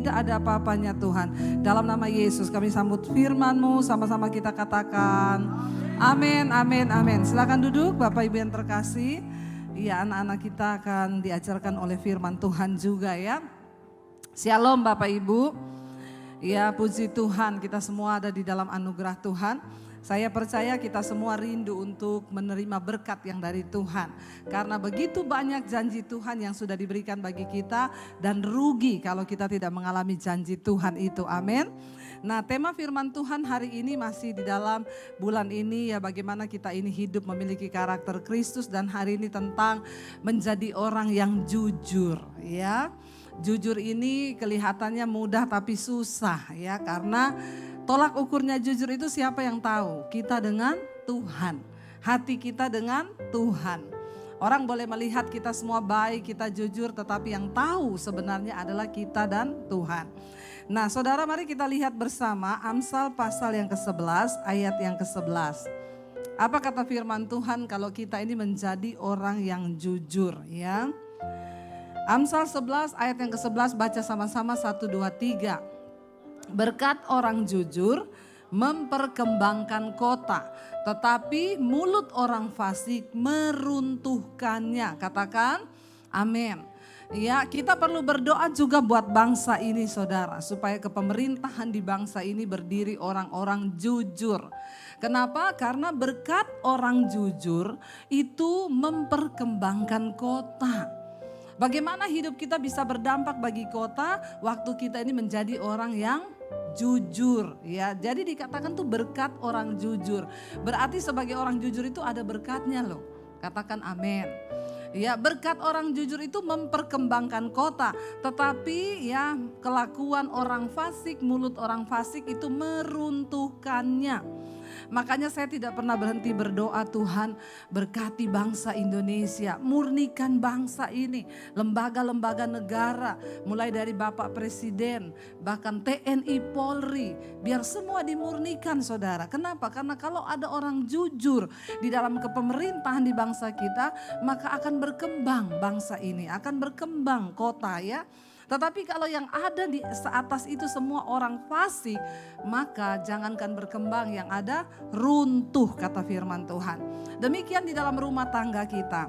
tidak ada apa-apanya Tuhan. Dalam nama Yesus kami sambut firman-Mu, sama-sama kita katakan amin, amin, amin. Silakan duduk Bapak Ibu yang terkasih. Iya, anak-anak kita akan diajarkan oleh firman Tuhan juga ya. Shalom Bapak Ibu. Ya, puji Tuhan, kita semua ada di dalam anugerah Tuhan. Saya percaya kita semua rindu untuk menerima berkat yang dari Tuhan. Karena begitu banyak janji Tuhan yang sudah diberikan bagi kita, dan rugi kalau kita tidak mengalami janji Tuhan itu. Amin. Nah, tema firman Tuhan hari ini masih di dalam bulan ini ya, bagaimana kita ini hidup memiliki karakter Kristus, dan hari ini tentang menjadi orang yang jujur ya. Jujur ini kelihatannya mudah tapi susah ya, karena tolak ukurnya jujur itu siapa yang tahu? Kita dengan Tuhan, hati kita dengan Tuhan. Orang boleh melihat kita semua baik, kita jujur, tetapi yang tahu sebenarnya adalah kita dan Tuhan. Nah saudara, mari kita lihat bersama Amsal pasal yang ke-11 ayat yang ke-11. Apa kata firman Tuhan kalau kita ini menjadi orang yang jujur ya? Amsal 11 ayat yang ke-11, baca sama-sama 1, 2, 3. Berkat orang jujur memperkembangkan kota, tetapi mulut orang fasik meruntuhkannya. Katakan amin. Ya, kita perlu berdoa juga buat bangsa ini saudara, supaya kepemerintahan di bangsa ini berdiri orang-orang jujur. Kenapa? Karena berkat orang jujur itu memperkembangkan kota. Bagaimana hidup kita bisa berdampak bagi kota waktu kita ini menjadi orang yang jujur ya. Jadi dikatakan tuh berkat orang jujur. Berarti sebagai orang jujur itu ada berkatnya loh. Katakan amin. Ya, berkat orang jujur itu memperkembangkan kota, tetapi ya kelakuan orang fasik, mulut orang fasik itu meruntuhkannya. Makanya saya tidak pernah berhenti berdoa, Tuhan berkati bangsa Indonesia, murnikan bangsa ini, lembaga-lembaga negara, mulai dari Bapak Presiden, bahkan TNI, Polri, biar semua dimurnikan saudara. Kenapa? Karena kalau ada orang jujur di dalam kepemerintahan di bangsa kita, maka akan berkembang bangsa ini, akan berkembang kota ya. Tetapi kalau yang ada di seatas itu semua orang fasik, maka jangankan berkembang, yang ada runtuh kata firman Tuhan. Demikian di dalam rumah tangga kita.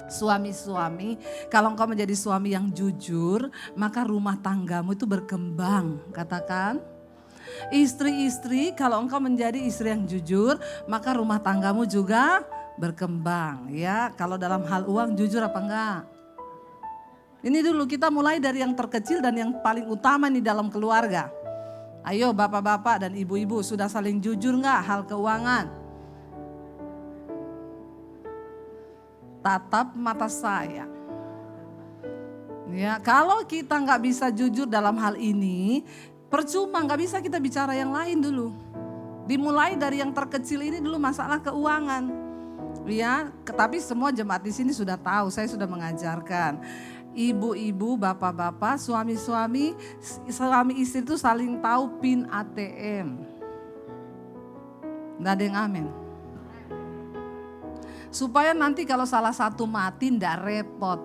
Suami-suami, kalau engkau menjadi suami yang jujur, maka rumah tanggamu itu berkembang. Katakan. Istri-istri, kalau engkau menjadi istri yang jujur, maka rumah tanggamu juga berkembang. Ya, kalau dalam hal uang jujur apa enggak? Ini dulu kita mulai dari yang terkecil dan yang paling utama nih dalam keluarga. Ayo bapak-bapak dan ibu-ibu, sudah saling jujur enggak hal keuangan? Tatap mata saya. Ya, kalau kita enggak bisa jujur dalam hal ini, percuma, enggak bisa kita bicara yang lain dulu. Dimulai dari yang terkecil ini dulu, masalah keuangan. Ya, tapi semua jemaat di sini sudah tahu, saya sudah mengajarkan. Ibu-ibu, bapak-bapak, suami-suami, suami istri itu saling tahu PIN ATM. Nggak ada yang amin. Supaya nanti kalau salah satu mati nggak repot.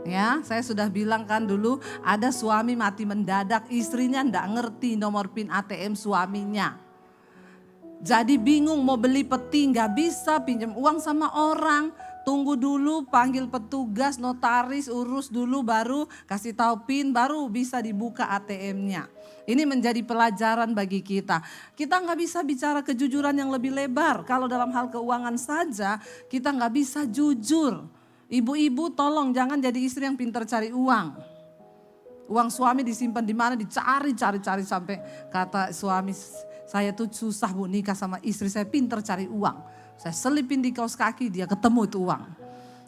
Ya, saya sudah bilang kan dulu ada suami mati mendadak, istrinya nggak ngerti nomor PIN ATM suaminya. Jadi bingung mau beli peti, nggak bisa, pinjam uang sama orang. Tunggu dulu, panggil petugas, notaris, urus dulu, baru kasih tahu PIN, baru bisa dibuka ATM-nya. Ini menjadi pelajaran bagi kita. Kita nggak bisa bicara kejujuran yang lebih lebar. Kalau dalam hal keuangan saja kita nggak bisa jujur. Ibu-ibu tolong jangan jadi istri yang pintar cari uang. Uang suami disimpan di mana, dicari sampai kata suami, saya tuh susah bu nikah sama istri saya, pintar cari uang. Saya selipin di kaos kaki, dia ketemu itu uang.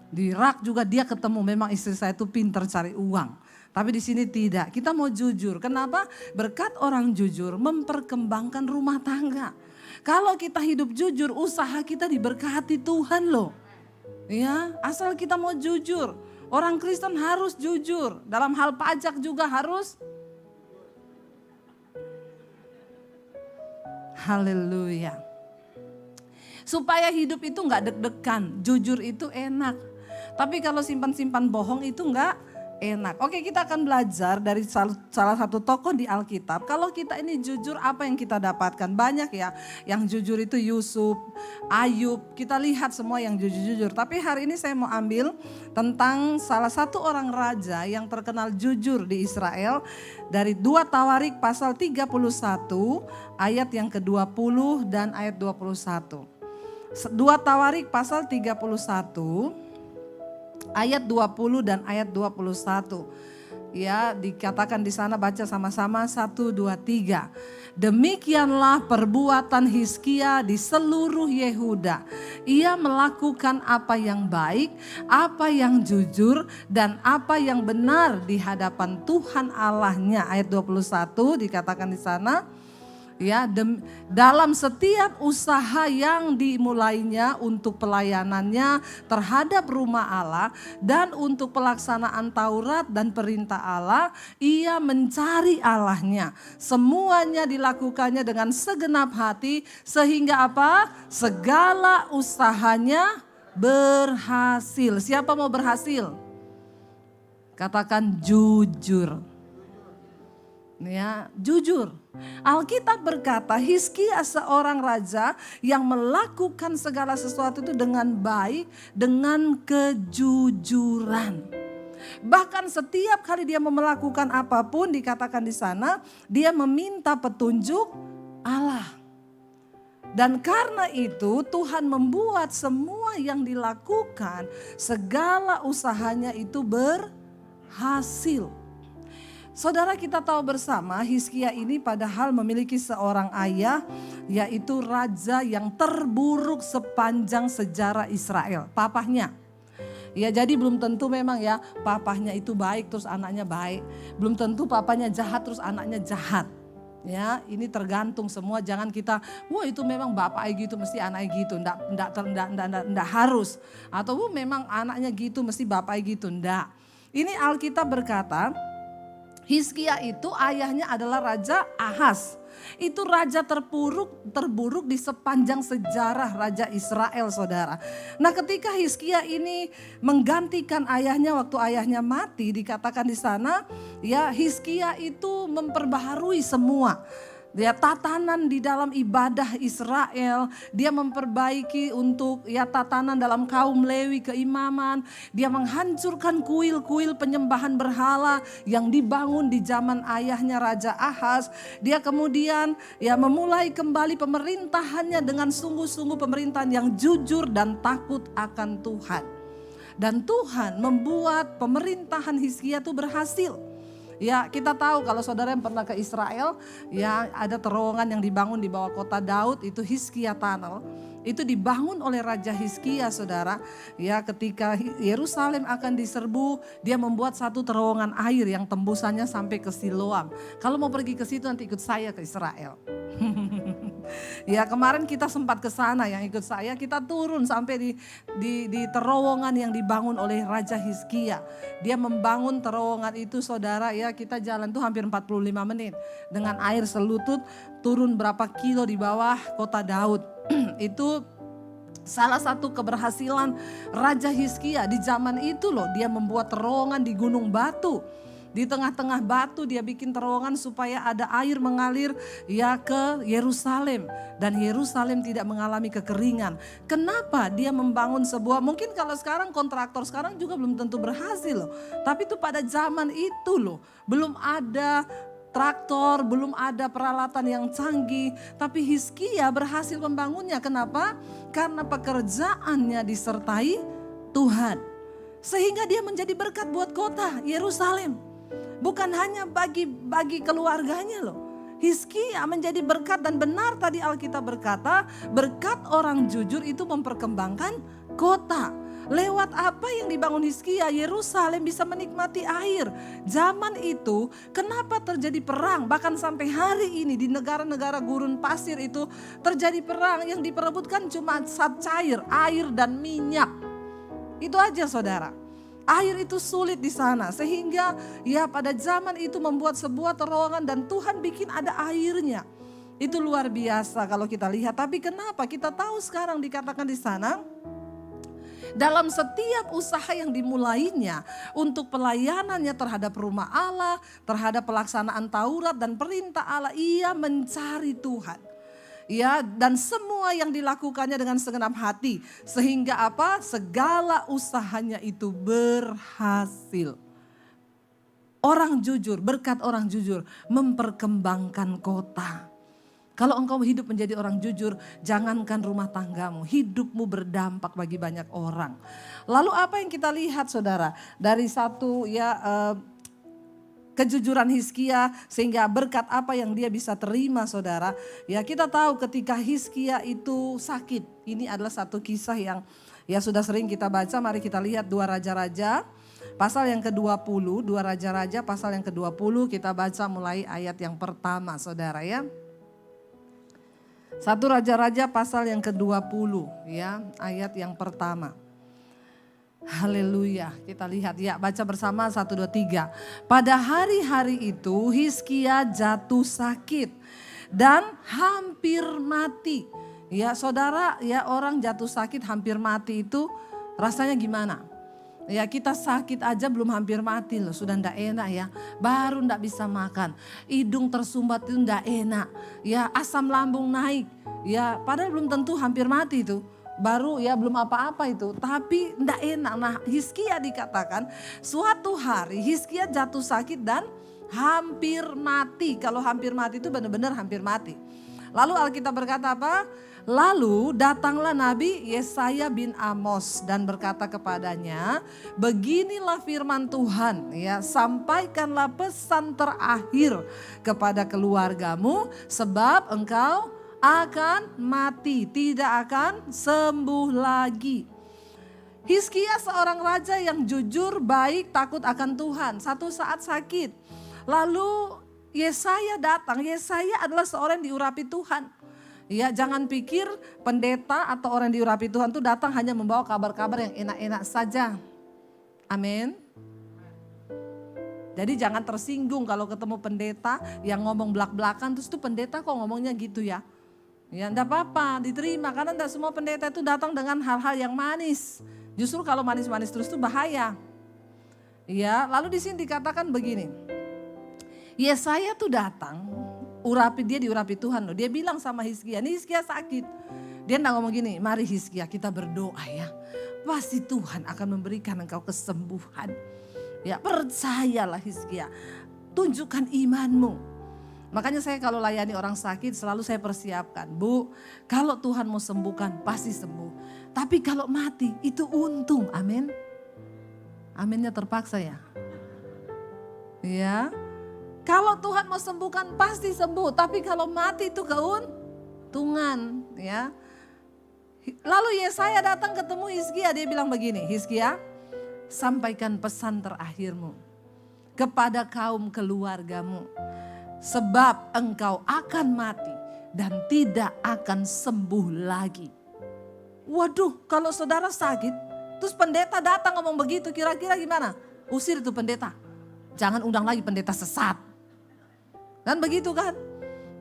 Di rak juga dia ketemu, memang istri saya itu pintar cari uang. Tapi di sini tidak, kita mau jujur. Kenapa? Berkat orang jujur memperkembangkan rumah tangga. Kalau kita hidup jujur, usaha kita diberkati Tuhan loh. Ya, asal kita mau jujur. Orang Kristen harus jujur. Dalam hal pajak juga harus. Haleluya. Supaya hidup itu gak deg-degan, jujur itu enak. Tapi kalau simpan-simpan bohong itu gak enak. Oke, kita akan belajar dari salah satu tokoh di Alkitab. Kalau kita ini jujur, apa yang kita dapatkan? Banyak ya, yang jujur itu Yusuf, Ayub. Kita lihat semua yang jujur-jujur. Tapi hari ini saya mau ambil tentang salah satu orang raja yang terkenal jujur di Israel. Dari 2 Tawarik pasal 31 ayat yang ke-20 dan ayat 21. 2 Tawarik pasal 31 ayat 20 dan ayat 21. Ya, dikatakan di sana, baca sama-sama 1 2 3. Demikianlah perbuatan Hizkia di seluruh Yehuda. Ia melakukan apa yang baik, apa yang jujur dan apa yang benar di hadapan Tuhan Allahnya. Ayat 21 dikatakan di sana. Ya, dalam setiap usaha yang dimulainya untuk pelayanannya terhadap rumah Allah dan untuk pelaksanaan Taurat dan perintah Allah, ia mencari Allahnya. Semuanya dilakukannya dengan segenap hati sehingga apa? Segala usahanya berhasil. Siapa mau berhasil? Katakan jujur. Ya, jujur. Alkitab berkata Hizkia seorang raja yang melakukan segala sesuatu itu dengan baik, dengan kejujuran. Bahkan setiap kali dia melakukan apapun, dikatakan di sana, dia meminta petunjuk Allah. Dan karena itu Tuhan membuat semua yang dilakukan, segala usahanya itu berhasil. Saudara, kita tahu bersama Hizkia ini padahal memiliki seorang ayah, yaitu raja yang terburuk sepanjang sejarah Israel, papahnya. Ya, jadi belum tentu memang ya papahnya itu baik terus anaknya baik. Belum tentu papanya jahat terus anaknya jahat. Ya, ini tergantung semua, jangan kita, wah itu memang bapaknya gitu mesti anaknya gitu, enggak harus. Atau memang anaknya gitu mesti bapaknya gitu, enggak. Ini Alkitab berkata, Hizkia itu ayahnya adalah Raja Ahaz. Itu raja terburuk di sepanjang sejarah Raja Israel, saudara. Nah, ketika Hizkia ini menggantikan ayahnya waktu ayahnya mati, dikatakan di sana, ya Hizkia itu memperbaharui semua. Dia tatanan di dalam ibadah Israel, dia memperbaiki untuk ya tatanan dalam kaum Lewi keimaman, dia menghancurkan kuil-kuil penyembahan berhala yang dibangun di zaman ayahnya Raja Ahaz. Dia kemudian ya memulai kembali pemerintahannya dengan sungguh-sungguh pemerintahan yang jujur dan takut akan Tuhan. Dan Tuhan membuat pemerintahan Hizkia itu berhasil. Ya, kita tahu kalau saudara yang pernah ke Israel, ya ada terowongan yang dibangun di bawah kota Daud, itu Hizkia Tunnel. Itu dibangun oleh Raja Hizkia, saudara. Ya, ketika Yerusalem akan diserbu, dia membuat satu terowongan air yang tembusannya sampai ke Siloam. Kalau mau pergi ke situ nanti ikut saya ke Israel. Ya, kemarin kita sempat ke sana, yang ikut saya kita turun sampai di terowongan yang dibangun oleh Raja Hizkia. Dia membangun terowongan itu, saudara, ya kita jalan tuh hampir 45 menit dengan air selutut, turun berapa kilo di bawah kota Daud. Itu salah satu keberhasilan Raja Hizkia di zaman itu loh, dia membuat terowongan di gunung batu. Di tengah-tengah batu dia bikin terowongan supaya ada air mengalir ya ke Yerusalem. Dan Yerusalem tidak mengalami kekeringan. Kenapa dia membangun sebuah, mungkin kalau sekarang kontraktor sekarang juga belum tentu berhasil loh. Tapi itu pada zaman itu loh, belum ada traktor, belum ada peralatan yang canggih. Tapi Hizkia berhasil membangunnya. Kenapa? Karena pekerjaannya disertai Tuhan. Sehingga dia menjadi berkat buat kota Yerusalem. Bukan hanya bagi keluarganya loh. Hizkia menjadi berkat, dan benar tadi Alkitab berkata, berkat orang jujur itu memperkembangkan kota. Lewat apa yang dibangun Hizkia, Yerusalem bisa menikmati air. Zaman itu kenapa terjadi perang? Bahkan sampai hari ini di negara-negara gurun pasir itu terjadi perang, yang diperebutkan cuma zat cair, air dan minyak. Itu aja, saudara. Air itu sulit di sana, sehingga ya pada zaman itu membuat sebuah terowongan dan Tuhan bikin ada airnya. Itu luar biasa kalau kita lihat. Tapi kenapa kita tahu sekarang dikatakan di sana, dalam setiap usaha yang dimulainya untuk pelayanannya terhadap rumah Allah, terhadap pelaksanaan Taurat dan perintah Allah, ia mencari Tuhan. Ya, dan semua yang dilakukannya dengan segenap hati, sehingga apa? Segala usahanya itu berhasil. Orang jujur, berkat orang jujur memperkembangkan kota. Kalau engkau hidup menjadi orang jujur, jangankan rumah tanggamu, hidupmu berdampak bagi banyak orang. Lalu apa yang kita lihat saudara? Dari satu kejujuran Hizkia, sehingga berkat apa yang dia bisa terima saudara. Ya, kita tahu ketika Hizkia itu sakit. Ini adalah satu kisah yang ya sudah sering kita baca. Mari kita lihat 2 Raja-Raja pasal yang ke-20. 2 Raja-Raja pasal yang ke-20, kita baca mulai ayat yang pertama saudara ya. 1 Raja-Raja pasal yang ke-20 ya, ayat yang pertama. Haleluya, kita lihat ya, baca bersama 1, 2, 3. Pada hari-hari itu Hizkia jatuh sakit dan hampir mati. Ya saudara, ya orang jatuh sakit hampir mati itu rasanya gimana? Ya kita sakit aja belum hampir mati loh, sudah ndak enak ya. Baru ndak bisa makan, hidung tersumbat itu ndak enak. Ya asam lambung naik, ya padahal belum tentu hampir mati itu. Baru ya belum apa-apa itu, tapi ndak enak. Nah Hizkia dikatakan suatu hari Hizkia jatuh sakit dan hampir mati. Kalau hampir mati itu benar-benar hampir mati. Lalu Alkitab berkata apa? Lalu datanglah Nabi Yesaya bin Amos dan berkata kepadanya, beginilah firman Tuhan, ya sampaikanlah pesan terakhir kepada keluargamu sebab engkau akan mati, tidak akan sembuh lagi. Hizkia seorang raja yang jujur, baik, takut akan Tuhan. Satu saat sakit. Lalu Yesaya datang. Yesaya adalah seorang yang diurapi Tuhan. Ya, jangan pikir pendeta atau orang yang diurapi Tuhan itu datang hanya membawa kabar-kabar yang enak-enak saja. Amin. Jadi jangan tersinggung kalau ketemu pendeta yang ngomong belak-belakan, terus tuh pendeta kok ngomongnya gitu ya. Ya enggak apa-apa, diterima karena enggak semua pendeta itu datang dengan hal-hal yang manis. Justru kalau manis-manis terus itu bahaya. Ya, lalu di sini dikatakan begini. Yesaya tuh datang, diurapi Tuhan loh. Dia bilang sama Hizkia, nih Hizkia sakit. Dia enggak ngomong gini, mari Hizkia kita berdoa ya. Pasti Tuhan akan memberikan engkau kesembuhan. Ya, percayalah Hizkia. Tunjukkan imanmu. Makanya saya kalau layani orang sakit selalu saya persiapkan. Bu, kalau Tuhan mau sembuhkan pasti sembuh. Tapi kalau mati itu untung, amin. Aminnya terpaksa ya. Ya, kalau Tuhan mau sembuhkan pasti sembuh. Tapi kalau mati itu keuntungan ya. Lalu Yesaya datang ketemu Hizkia, dia bilang begini, Hizkia sampaikan pesan terakhirmu kepada kaum keluargamu. Sebab engkau akan mati dan tidak akan sembuh lagi. Waduh, kalau saudara sakit, terus pendeta datang ngomong begitu, kira-kira gimana? Usir itu pendeta. Jangan undang lagi pendeta sesat. Dan begitu kan?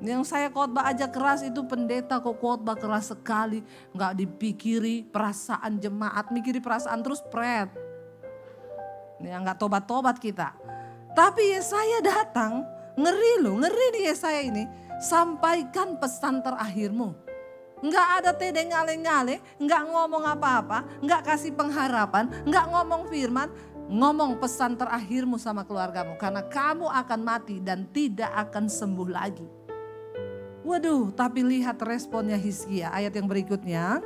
Yang saya khotbah aja keras itu pendeta kok khotbah keras sekali. Nggak dipikiri perasaan jemaat, mikiri perasaan terus pret. Ya nggak tobat-tobat kita. Tapi Yesaya datang. Ngeri nih Yesaya ini. Sampaikan pesan terakhirmu. Enggak ada tedeng ngale-ngale, enggak ngomong apa-apa, enggak kasih pengharapan, enggak ngomong firman. Ngomong pesan terakhirmu sama keluargamu. Karena kamu akan mati dan tidak akan sembuh lagi. Waduh, tapi lihat responnya Hizkia. Ayat yang berikutnya.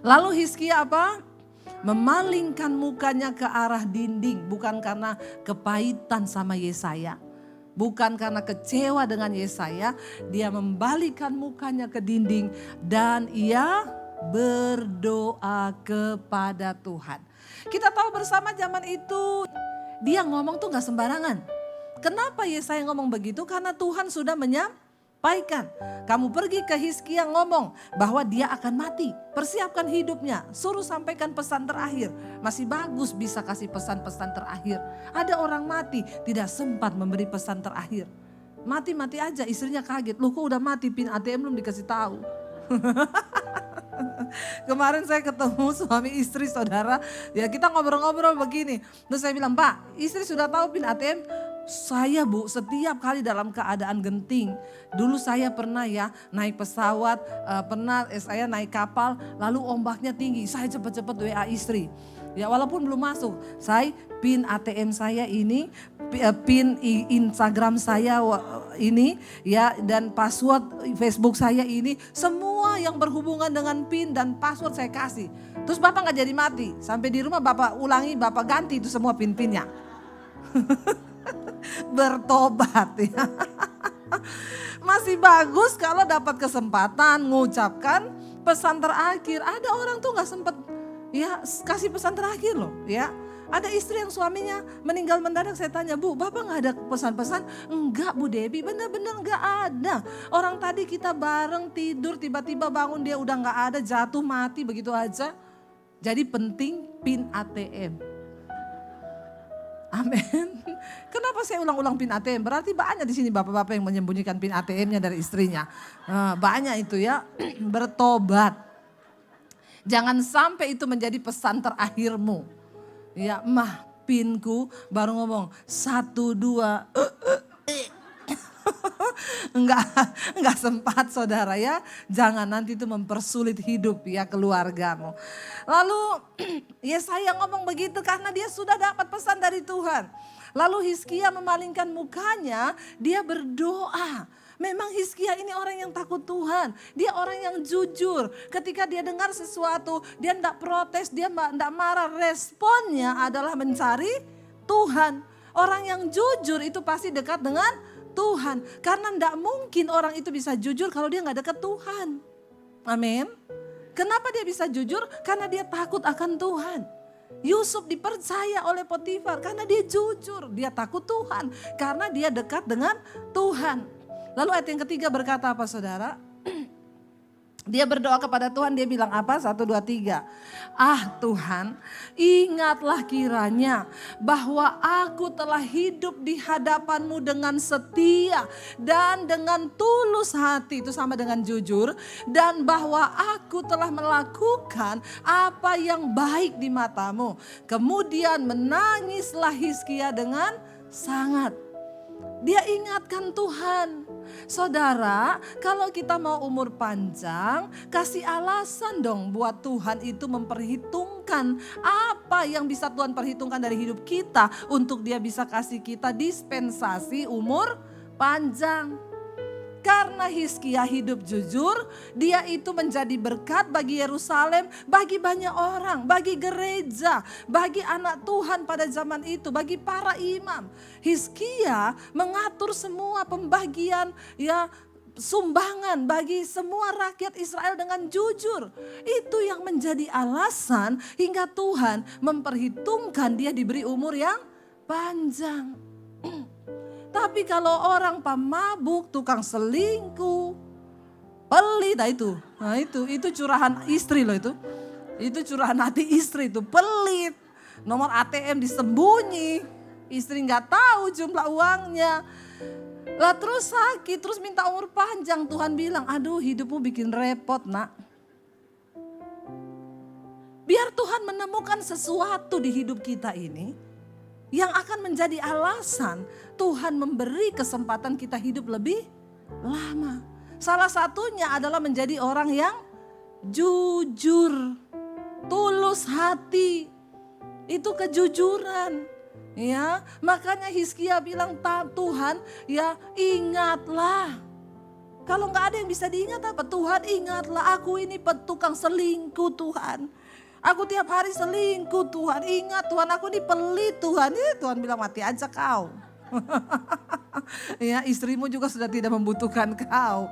Lalu Hizkia apa? Memalingkan mukanya ke arah dinding, bukan karena kepahitan sama Yesaya, bukan karena kecewa dengan Yesaya, dia membalikkan mukanya ke dinding dan ia berdoa kepada Tuhan. Kita tahu bersama zaman itu dia ngomong tuh gak sembarangan. Kenapa Yesaya ngomong begitu? Karena Tuhan sudah menyampaikan. Kamu pergi ke Hizkia ngomong bahwa dia akan mati. Persiapkan hidupnya. Suruh sampaikan pesan terakhir. Masih bagus bisa kasih pesan-pesan terakhir. Ada orang mati tidak sempat memberi pesan terakhir. Mati-mati aja istrinya kaget. Loh kok udah mati, pin ATM belum dikasih tahu. Kemarin saya ketemu suami istri saudara, ya kita ngobrol-ngobrol begini. Terus saya bilang, Pak, istri sudah tahu PIN ATM? Saya Bu, setiap kali dalam keadaan genting. Dulu saya pernah ya naik pesawat, pernah saya naik kapal, lalu ombaknya tinggi. Saya cepat-cepat WA istri. Ya walaupun belum masuk, saya PIN ATM saya ini, PIN Instagram saya ini, ya dan password Facebook saya ini, semua yang berhubungan dengan PIN dan password saya kasih. Terus Bapak nggak jadi mati, sampai di rumah Bapak ulangi, Bapak ganti itu semua PIN-PINnya. Bertobat ya. Masih bagus kalau dapat kesempatan mengucapkan pesan terakhir. Ada orang tuh nggak sempat ya kasih pesan terakhir loh ya. Ada istri yang suaminya meninggal mendadak, saya tanya, Bu, Bapak nggak ada pesan-pesan? Enggak Bu Debbie, benar-benar nggak ada. Orang tadi kita bareng tidur, tiba-tiba bangun dia udah nggak ada, jatuh mati begitu aja. Jadi penting PIN ATM. Amin. Kenapa saya ulang-ulang PIN ATM? Berarti banyak di sini bapak-bapak yang menyembunyikan PIN ATM-nya dari istrinya. Banyak itu ya, bertobat. Jangan sampai itu menjadi pesan terakhirmu. Ya, mah PIN-ku baru ngomong 1, 2. Enggak sempat saudara ya. Jangan nanti itu mempersulit hidup ya keluargamu. Lalu Yesaya ngomong begitu karena dia sudah dapat pesan dari Tuhan. Lalu Hizkia memalingkan mukanya, dia berdoa. Memang Hizkia ini orang yang takut Tuhan. Dia orang yang jujur. Ketika dia dengar sesuatu, dia tidak protes, dia tidak marah. Responnya adalah mencari Tuhan. Orang yang jujur itu pasti dekat dengan Tuhan. Karena tidak mungkin orang itu bisa jujur kalau dia nggak dekat Tuhan. Amin. Kenapa dia bisa jujur? Karena dia takut akan Tuhan. Yusuf dipercaya oleh Potifar karena dia jujur. Dia takut Tuhan karena dia dekat dengan Tuhan. Lalu ayat yang ketiga berkata apa saudara? Dia berdoa kepada Tuhan, dia bilang apa? 1, 2, 3. Ah Tuhan, ingatlah kiranya bahwa aku telah hidup di hadapan-Mu dengan setia dan dengan tulus hati, itu sama dengan jujur. Dan bahwa aku telah melakukan apa yang baik di mata-Mu. Kemudian menangislah Hizkia dengan sangat. Dia ingatkan Tuhan. Saudara, kalau kita mau umur panjang, kasih alasan dong buat Tuhan itu memperhitungkan apa yang bisa Tuhan perhitungkan dari hidup kita untuk dia bisa kasih kita dispensasi umur panjang. Karena Hizkia hidup jujur, dia itu menjadi berkat bagi Yerusalem, bagi banyak orang, bagi gereja, bagi anak Tuhan pada zaman itu, bagi para imam. Hizkia mengatur semua pembagian ya sumbangan bagi semua rakyat Israel dengan jujur. Itu yang menjadi alasan hingga Tuhan memperhitungkan dia diberi umur yang panjang. Tapi kalau orang pemabuk, tukang selingkuh, pelit, nah itu curahan istri loh itu. Itu curahan hati istri itu, pelit. Nomor ATM disembunyi, istri nggak tahu jumlah uangnya. Lah terus sakit, terus minta umur panjang. Tuhan bilang, aduh hidupmu bikin repot nak. Biar Tuhan menemukan sesuatu di hidup kita ini yang akan menjadi alasan Tuhan memberi kesempatan kita hidup lebih lama. Salah satunya adalah menjadi orang yang jujur, tulus hati. Itu kejujuran. Ya, makanya Hizkia bilang, Tuhan ya ingatlah. Kalau nggak ada yang bisa diingat apa? Tuhan ingatlah, aku ini tukang selingkuh Tuhan. Aku tiap hari selingkuh Tuhan, ingat Tuhan aku ini pelit Tuhan. Tuhan bilang mati aja kau. Ya istrimu juga sudah tidak membutuhkan kau.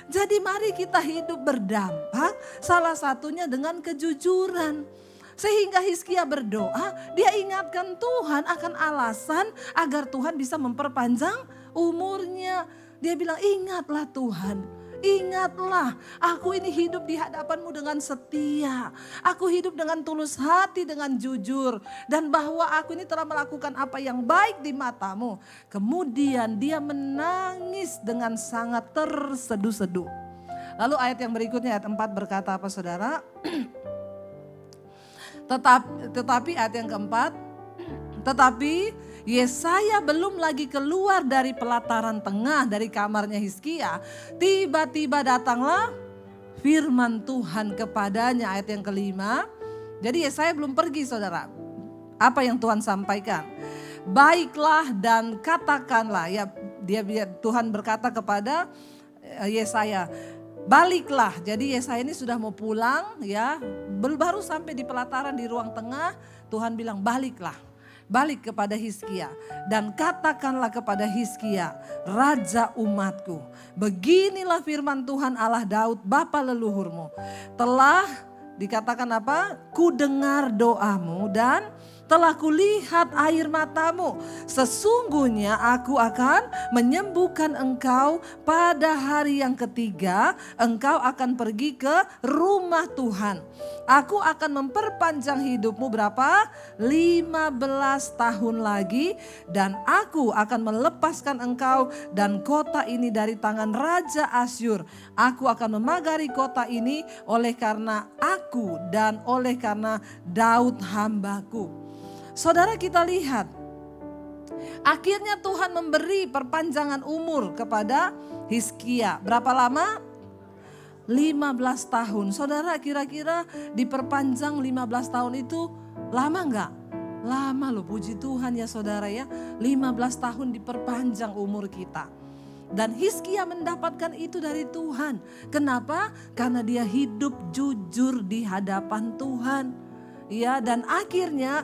Jadi mari kita hidup berdampak, salah satunya dengan kejujuran. Sehingga Hizkia berdoa, dia ingatkan Tuhan akan alasan agar Tuhan bisa memperpanjang umurnya. Dia bilang ingatlah Tuhan. Ingatlah, aku ini hidup di hadapan-Mu dengan setia. Aku hidup dengan tulus hati, dengan jujur. Dan bahwa aku ini telah melakukan apa yang baik di mata-Mu. Kemudian dia menangis dengan sangat terseduh-seduh. Lalu ayat yang berikutnya ayat 4 berkata apa saudara? Tetapi ayat yang keempat, tetapi Yesaya belum lagi keluar dari pelataran tengah dari kamarnya Hizkia. Tiba-tiba datanglah firman Tuhan kepadanya, ayat yang kelima. Jadi Yesaya belum pergi saudara. Apa yang Tuhan sampaikan? Baiklah dan katakanlah, ya Tuhan berkata kepada Yesaya, baliklah. Jadi Yesaya ini sudah mau pulang ya, baru sampai di pelataran di ruang tengah, Tuhan bilang baliklah. Balik kepada Hizkia dan katakanlah kepada Hizkia, raja umatku, beginilah firman Tuhan Allah Daud bapa leluhurmu. Telah dikatakan apa? Ku dengar doamu dan telah kulihat air matamu. Sesungguhnya aku akan menyembuhkan engkau pada hari yang ketiga. Engkau akan pergi ke rumah Tuhan. Aku akan memperpanjang hidupmu berapa? 15 tahun lagi. Dan aku akan melepaskan engkau dan kota ini dari tangan Raja Asyur. Aku akan memagari kota ini oleh karena aku dan oleh karena Daud hambaku. Saudara, kita lihat, akhirnya Tuhan memberi perpanjangan umur kepada Hizkia. Berapa lama? 15 tahun. Saudara, kira-kira diperpanjang 15 tahun itu lama enggak? Lama loh, puji Tuhan ya saudara ya. 15 tahun diperpanjang umur kita. Dan Hizkia mendapatkan itu dari Tuhan. Kenapa? Karena dia hidup jujur di hadapan Tuhan. Ya, dan akhirnya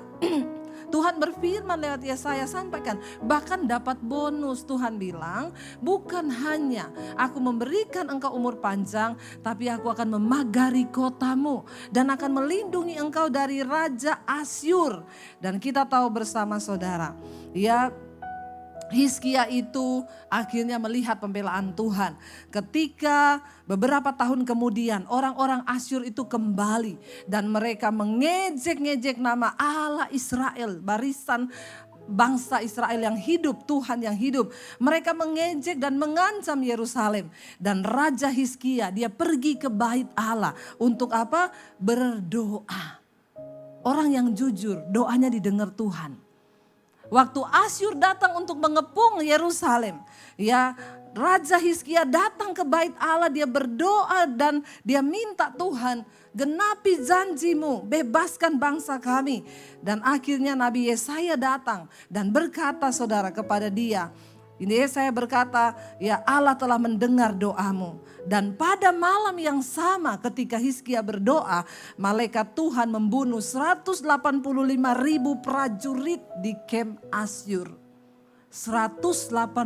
Tuhan berfirman lewat Yesaya sampaikan, bahkan dapat bonus. Tuhan bilang, bukan hanya aku memberikan engkau umur panjang, tapi aku akan memagari kotamu dan akan melindungi engkau dari Raja Asyur. Dan kita tahu bersama saudara, ya, Hizkia itu akhirnya melihat pembelaan Tuhan. Ketika beberapa tahun kemudian orang-orang Asyur itu kembali. Dan mereka mengejek-ngejek nama Allah Israel. Barisan bangsa Israel yang hidup, Tuhan yang hidup. Mereka mengejek dan mengancam Yerusalem. Dan Raja Hizkia dia pergi ke bait Allah. Untuk apa? Berdoa. Orang yang jujur doanya didengar Tuhan. Waktu Asyur datang untuk mengepung Yerusalem, ya, Raja Hizkia datang ke bait Allah, dia berdoa dan dia minta Tuhan, genapi janjimu, bebaskan bangsa kami. Dan akhirnya Nabi Yesaya datang dan berkata saudara kepada dia, ini Yesaya berkata, ya Allah telah mendengar doamu. Dan pada malam yang sama ketika Hizkia berdoa, malaikat Tuhan membunuh 185.000 prajurit di kem Asyur. 185.000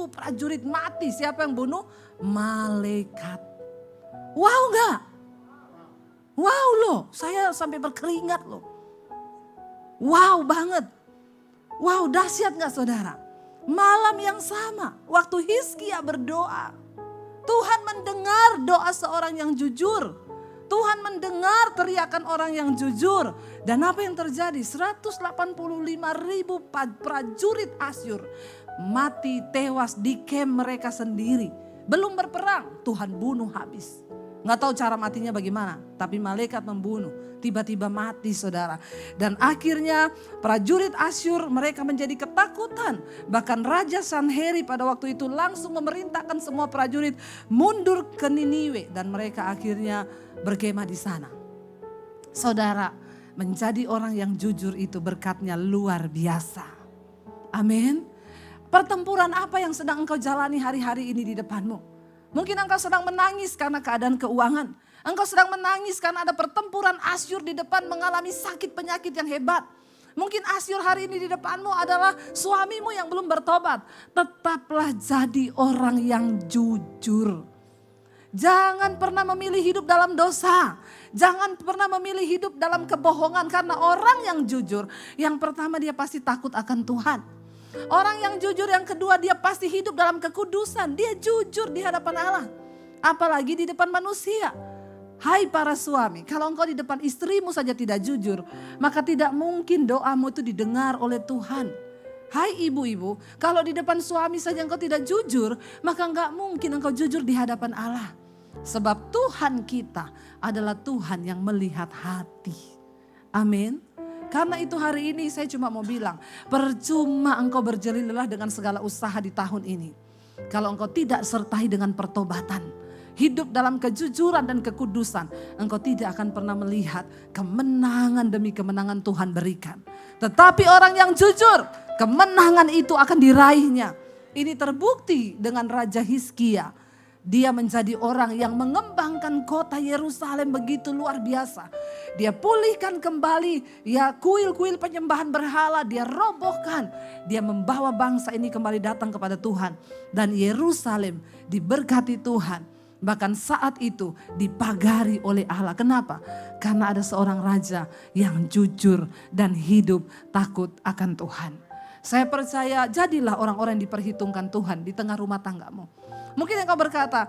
prajurit mati. Siapa yang bunuh? Malaikat. Wow enggak? Wow loh, saya sampai berkeringat loh. Wow banget. Wow, dahsyat enggak saudara? Malam yang sama waktu Hizkia berdoa, Tuhan mendengar doa seorang yang jujur. Tuhan mendengar teriakan orang yang jujur. Dan apa yang terjadi? 185.000 prajurit Asyur mati tewas di kem mereka sendiri. Belum berperang, Tuhan bunuh habis. Nggak tahu cara matinya bagaimana, tapi malaikat membunuh. Tiba-tiba mati saudara. Dan akhirnya prajurit Asyur mereka menjadi ketakutan. Bahkan Raja Sanherib pada waktu itu langsung memerintahkan semua prajurit mundur ke Niniwe. Dan mereka akhirnya berkemah di sana. Saudara, menjadi orang yang jujur itu berkatnya luar biasa. Amin. Pertempuran apa yang sedang engkau jalani hari-hari ini di depanmu? Mungkin engkau sedang menangis karena keadaan keuangan. Engkau sedang menangis karena ada pertempuran Asyur di depan mengalami sakit penyakit yang hebat. Mungkin Asyur hari ini di depanmu adalah suamimu yang belum bertobat. Tetaplah jadi orang yang jujur. Jangan pernah memilih hidup dalam dosa. Jangan pernah memilih hidup dalam kebohongan. Karena orang yang jujur, yang pertama dia pasti takut akan Tuhan. Orang yang jujur yang kedua dia pasti hidup dalam kekudusan. Dia jujur di hadapan Allah. Apalagi di depan manusia. Hai para suami, kalau engkau di depan istrimu saja tidak jujur, maka tidak mungkin doamu itu didengar oleh Tuhan. Hai ibu-ibu, kalau di depan suami saja engkau tidak jujur, maka enggak mungkin engkau jujur di hadapan Allah. Sebab Tuhan kita adalah Tuhan yang melihat hati. Amin. Karena itu hari ini saya cuma mau bilang, percuma engkau berjerih lelah dengan segala usaha di tahun ini. Kalau engkau tidak sertai dengan pertobatan, hidup dalam kejujuran dan kekudusan, engkau tidak akan pernah melihat kemenangan demi kemenangan Tuhan berikan. Tetapi orang yang jujur, kemenangan itu akan diraihnya. Ini terbukti dengan Raja Hizkia. Dia menjadi orang yang mengembangkan kota Yerusalem begitu luar biasa. Dia pulihkan kembali ya kuil-kuil penyembahan berhala, dia robohkan. Dia membawa bangsa ini kembali datang kepada Tuhan. Dan Yerusalem diberkati Tuhan. Bahkan saat itu dipagari oleh Allah. Kenapa? Karena ada seorang raja yang jujur dan hidup takut akan Tuhan. Saya percaya jadilah orang-orang yang diperhitungkan Tuhan di tengah rumah tanggamu. Mungkin engkau berkata,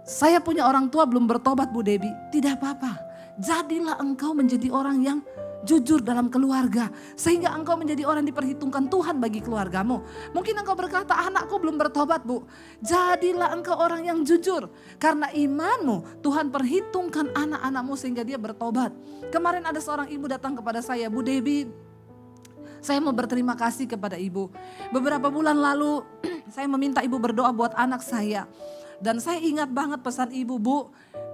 saya punya orang tua belum bertobat Bu Debbie. Tidak apa-apa, jadilah engkau menjadi orang yang jujur dalam keluarga. Sehingga engkau menjadi orang yang diperhitungkan Tuhan bagi keluargamu. Mungkin engkau berkata, anakku belum bertobat Bu. Jadilah engkau orang yang jujur. Karena imanmu, Tuhan perhitungkan anak-anakmu sehingga dia bertobat. Kemarin ada seorang ibu datang kepada saya, Bu Debbie, saya mau berterima kasih kepada ibu. Beberapa bulan lalu saya meminta ibu berdoa buat anak saya. Dan saya ingat banget pesan ibu, Bu,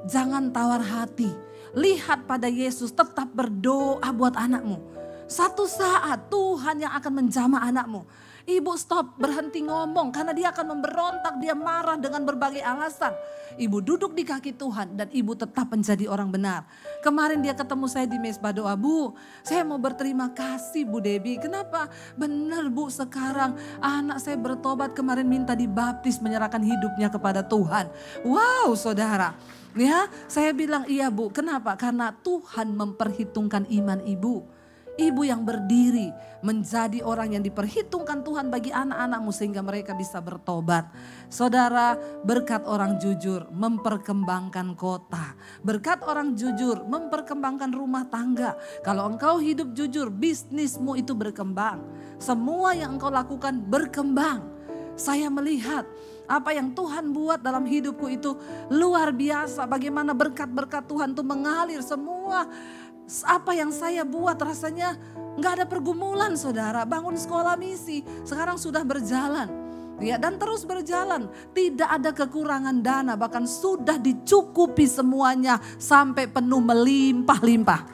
jangan tawar hati. Lihat pada Yesus, tetap berdoa buat anakmu. Satu saat Tuhan yang akan menjamah anakmu. Ibu stop, berhenti ngomong karena dia akan memberontak, dia marah dengan berbagai alasan. Ibu duduk di kaki Tuhan dan ibu tetap menjadi orang benar. Kemarin dia ketemu saya di mesbah doa, Bu, saya mau berterima kasih Bu Debbie. Kenapa? Benar Bu, sekarang anak saya bertobat, kemarin minta dibaptis, menyerahkan hidupnya kepada Tuhan. Wow saudara. Ya, saya bilang iya Bu. Kenapa? Karena Tuhan memperhitungkan iman ibu. Ibu yang berdiri menjadi orang yang diperhitungkan Tuhan bagi anak-anakmu sehingga mereka bisa bertobat. Saudara, berkat orang jujur memperkembangkan kota. Berkat orang jujur memperkembangkan rumah tangga. Kalau engkau hidup jujur, bisnismu itu berkembang. Semua yang engkau lakukan berkembang. Saya melihat apa yang Tuhan buat dalam hidupku itu luar biasa. Bagaimana berkat-berkat Tuhan itu mengalir semua. Apa yang saya buat rasanya nggak ada pergumulan saudara. Bangun sekolah misi sekarang sudah berjalan. Ya, dan terus berjalan. Tidak ada kekurangan dana, bahkan sudah dicukupi semuanya sampai penuh melimpah-limpah.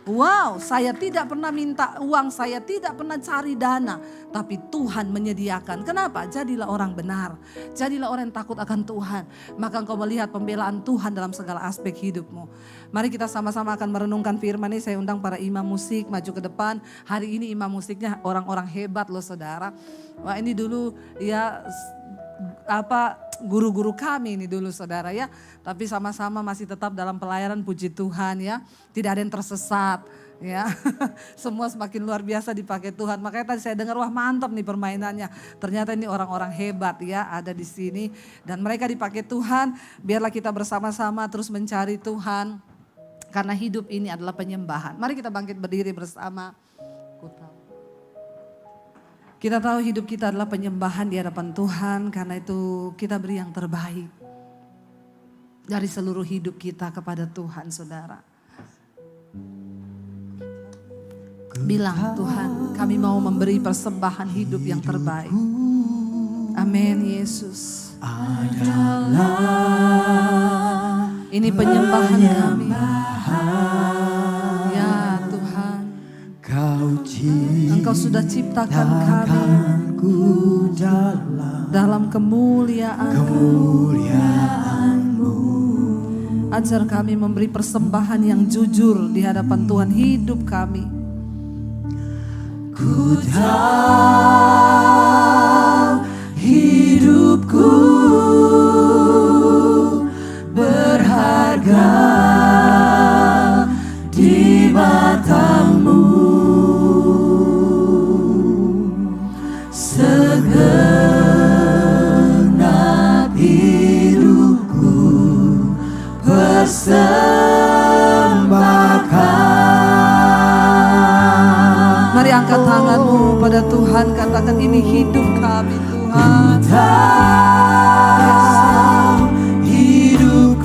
Wow, saya tidak pernah minta uang, saya tidak pernah cari dana. Tapi Tuhan menyediakan. Kenapa? Jadilah orang benar. Jadilah orang yang takut akan Tuhan. Maka engkau melihat pembelaan Tuhan dalam segala aspek hidupmu. Mari kita sama-sama akan merenungkan firman ini. Saya undang para imam musik maju ke depan. Hari ini imam musiknya orang-orang hebat loh saudara. Wah ini dulu ya guru-guru kami ini dulu saudara ya. Tapi sama-sama masih tetap dalam pelayanan, puji Tuhan ya. Tidak ada yang tersesat ya. Semua semakin luar biasa dipakai Tuhan. Makanya tadi saya dengar wah mantap nih permainannya. Ternyata ini orang-orang hebat ya ada di sini. Dan mereka dipakai Tuhan. Biarlah kita bersama-sama terus mencari Tuhan. Karena hidup ini adalah penyembahan. Mari kita bangkit berdiri bersama. Kita tahu hidup kita adalah penyembahan di hadapan Tuhan. Karena itu kita beri yang terbaik. Dari seluruh hidup kita kepada Tuhan saudara. Bilang Tuhan kami mau memberi persembahan hidup yang terbaik. Amin Yesus. Ini penyembahan kami. Ya Tuhan. Engkau sudah ciptakan kami dalam kemuliaan-Mu. Ajar kami memberi persembahan yang jujur di hadapan Tuhan hidup kami. Ku tahu hidupku berharga di mata-Mu. Segenap hidupku persembahkan. Mari angkat tanganmu pada Tuhan, katakan ini hidup kami Tuhan. Ku tahu hidup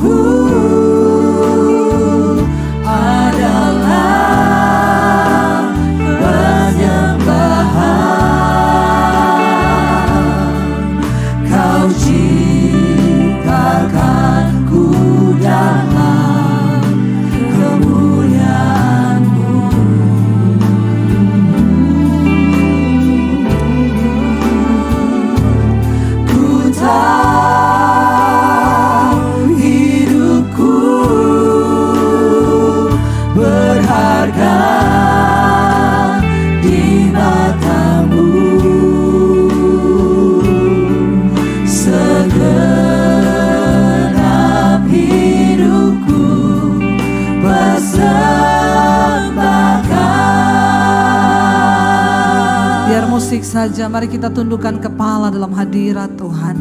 saja mari kita tundukkan kepala dalam hadirat Tuhan.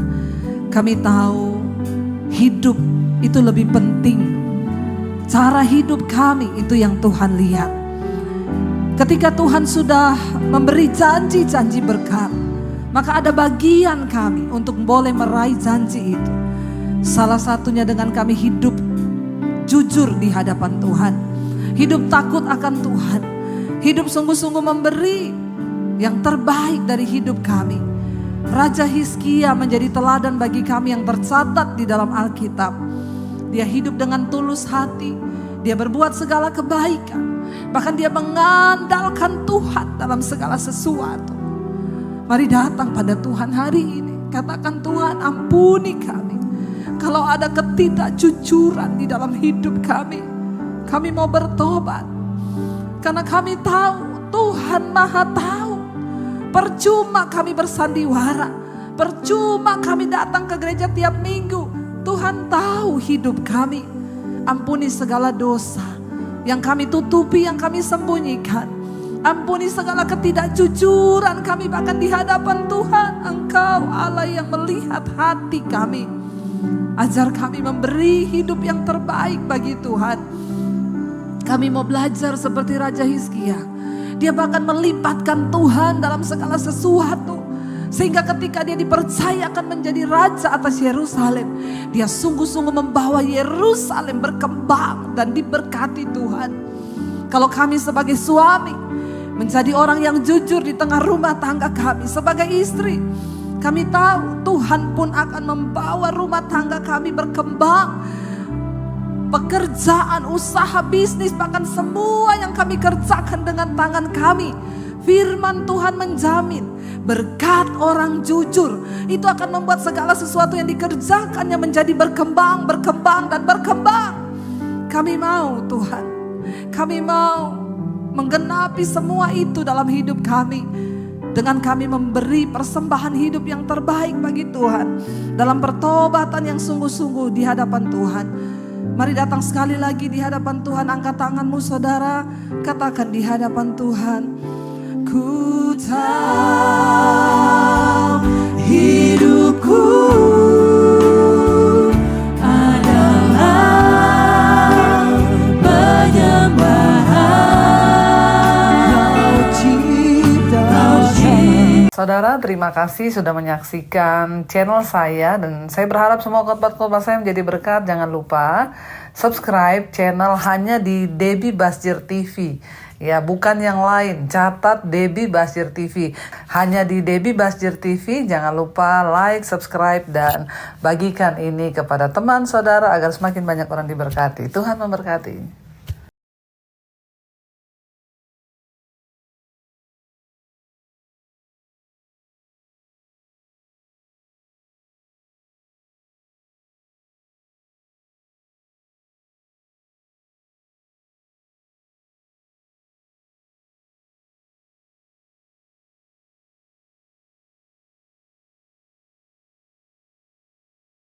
Kami tahu hidup itu lebih penting. Cara hidup kami itu yang Tuhan lihat. Ketika Tuhan sudah memberi janji-janji berkat, maka ada bagian kami untuk boleh meraih janji itu. Salah satunya dengan kami hidup jujur di hadapan Tuhan. Hidup takut akan Tuhan. Hidup sungguh-sungguh memberi yang terbaik dari hidup kami. Raja Hizkia menjadi teladan bagi kami yang tercatat di dalam Alkitab. Dia hidup dengan tulus hati. Dia berbuat segala kebaikan. Bahkan dia mengandalkan Tuhan dalam segala sesuatu. Mari datang pada Tuhan hari ini. Katakan, Tuhan ampuni kami. Kalau ada ketidakjujuran di dalam hidup kami. Kami mau bertobat. Karena kami tahu Tuhan Maha tahu. Percuma kami bersandiwara. Percuma kami datang ke gereja tiap minggu. Tuhan tahu hidup kami. Ampuni segala dosa yang kami tutupi, yang kami sembunyikan. Ampuni segala ketidakjujuran kami bahkan di hadapan Tuhan. Engkau Allah yang melihat hati kami. Ajar kami memberi hidup yang terbaik bagi Tuhan. Kami mau belajar seperti Raja Hizkia. Dia bahkan melipatkan Tuhan dalam segala sesuatu. Sehingga ketika dia dipercayakan menjadi raja atas Yerusalem, dia sungguh-sungguh membawa Yerusalem berkembang dan diberkati Tuhan. Kalau kami sebagai suami menjadi orang yang jujur di tengah rumah tangga kami, sebagai istri, kami tahu Tuhan pun akan membawa rumah tangga kami berkembang. Pekerjaan, usaha, bisnis, bahkan semua yang kami kerjakan dengan tangan kami. Firman Tuhan menjamin berkat orang jujur itu akan membuat segala sesuatu yang dikerjakannya menjadi berkembang, berkembang, dan berkembang. Kami mau Tuhan, kami mau menggenapi semua itu dalam hidup kami. Dengan kami memberi persembahan hidup yang terbaik bagi Tuhan. Dalam pertobatan yang sungguh-sungguh di hadapan Tuhan. Mari datang sekali lagi di hadapan Tuhan. Angkat tanganmu saudara. Katakan di hadapan Tuhan. Ku tahu hidupku adalah penyembahan. Saudara, terima kasih sudah menyaksikan channel saya. Dan saya berharap semua khotbah-khotbah saya menjadi berkat. Jangan lupa subscribe channel hanya di Debbie Basjir TV. Ya, bukan yang lain. Catat Debbie Basjir TV. Hanya di Debbie Basjir TV. Jangan lupa like, subscribe, dan bagikan ini kepada teman saudara agar semakin banyak orang diberkati. Tuhan memberkati.